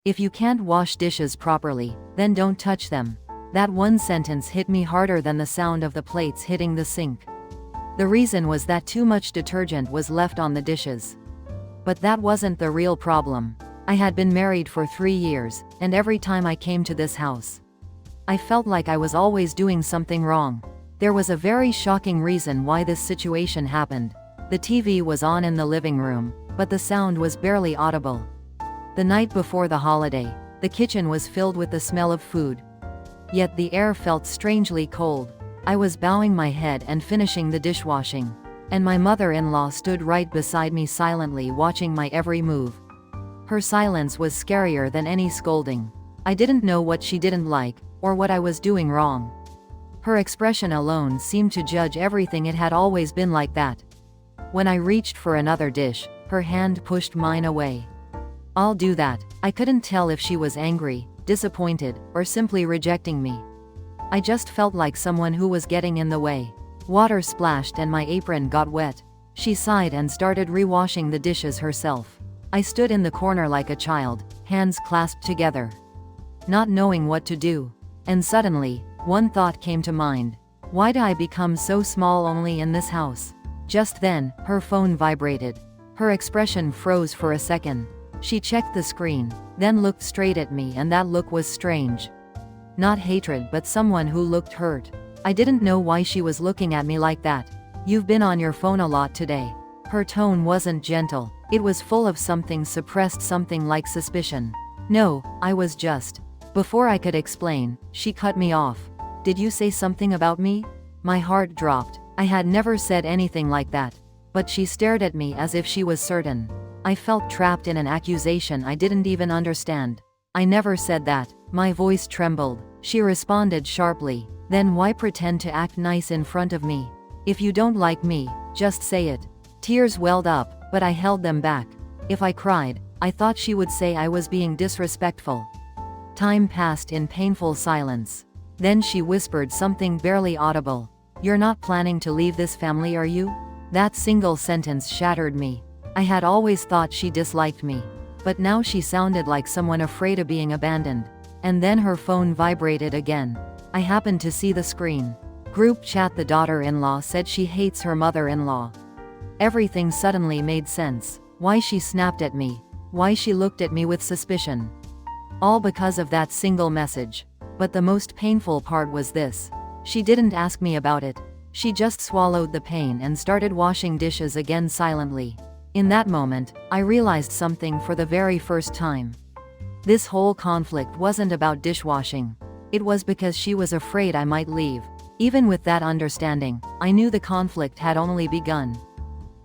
If you can't wash dishes properly, then don't touch them. That one sentence hit me harder than the sound of the plates hitting the sink. The reason was that too much detergent was left on the dishes. But that wasn't the real problem. I had been married for 3 years, and every time I came to this house, I felt like I was always doing something wrong. There was a very shocking reason why this situation happened. The TV was on in the living room, but the sound was barely audible. The night before the holiday, the kitchen was filled with the smell of food. Yet the air felt strangely cold. I was bowing my head and finishing the dishwashing, and my mother-in-law stood right beside me silently watching my every move. Her silence was scarier than any scolding. I didn't know what she didn't like, or what I was doing wrong. Her expression alone seemed to judge everything. It had always been like that. When I reached for another dish, her hand pushed mine away. "I'll do that." I couldn't tell if she was angry, disappointed, or simply rejecting me. I just felt like someone who was getting in the way. Water splashed and my apron got wet. She sighed and started re-washing the dishes herself. I stood in the corner like a child, hands clasped together, not knowing what to do. And suddenly, one thought came to mind. Why do I become so small only in this house? Just then, her phone vibrated. Her expression froze for a second. She checked the screen, then looked straight at me, and that look was strange. Not hatred, but someone who looked hurt. I didn't know why she was looking at me like that. "You've been on your phone a lot today." Her tone wasn't gentle. It was full of something suppressed, something like suspicion. "No, I was just..." Before I could explain, she cut me off. "Did you say something about me?" My heart dropped. I had never said anything like that. But she stared at me as if she was certain. I felt trapped in an accusation I didn't even understand. "I never said that." My voice trembled. She responded sharply. "Then why pretend to act nice in front of me? If you don't like me, just say it." Tears welled up, but I held them back. If I cried, I thought she would say I was being disrespectful. Time passed in painful silence. Then she whispered something barely audible. "You're not planning to leave this family, are you?" That single sentence shattered me. I had always thought she disliked me. But now she sounded like someone afraid of being abandoned. And then her phone vibrated again. I happened to see the screen. Group chat. The daughter-in-law said she hates her mother-in-law. Everything suddenly made sense. Why she snapped at me. Why she looked at me with suspicion. All because of that single message. But the most painful part was this. She didn't ask me about it. She just swallowed the pain and started washing dishes again silently. In that moment, I realized something for the very first time. This whole conflict wasn't about dishwashing. It was because she was afraid I might leave. Even with that understanding, I knew the conflict had only begun.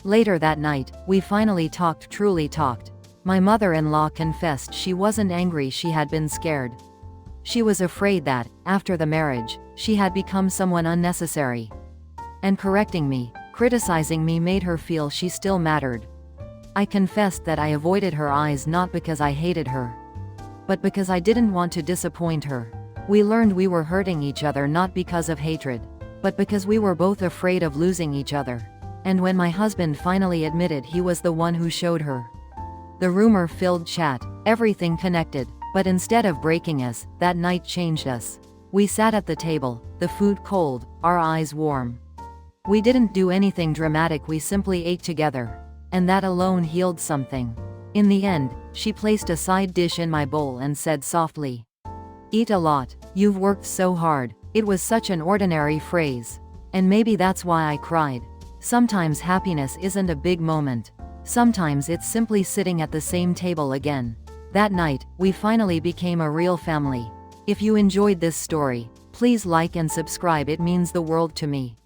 Later that night, we finally talked, truly talked. My mother-in-law confessed she wasn't angry, she had been scared. She was afraid that, after the marriage, she had become someone unnecessary. And correcting me, criticizing me made her feel she still mattered. I confessed that I avoided her eyes not because I hated her, but because I didn't want to disappoint her. We learned we were hurting each other not because of hatred, but because we were both afraid of losing each other. And when my husband finally admitted he was the one who showed her, the rumor-filled chat, everything connected. But instead of breaking us, that night changed us. We sat at the table, the food cold, our eyes warm. We didn't do anything dramatic, we simply ate together. And that alone healed something. In the end, she placed a side dish in my bowl and said softly, "Eat a lot. You've worked so hard." It was such an ordinary phrase. And maybe that's why I cried. Sometimes happiness isn't a big moment. Sometimes it's simply sitting at the same table again. That night, we finally became a real family. If you enjoyed this story, please like and subscribe, it means the world to me.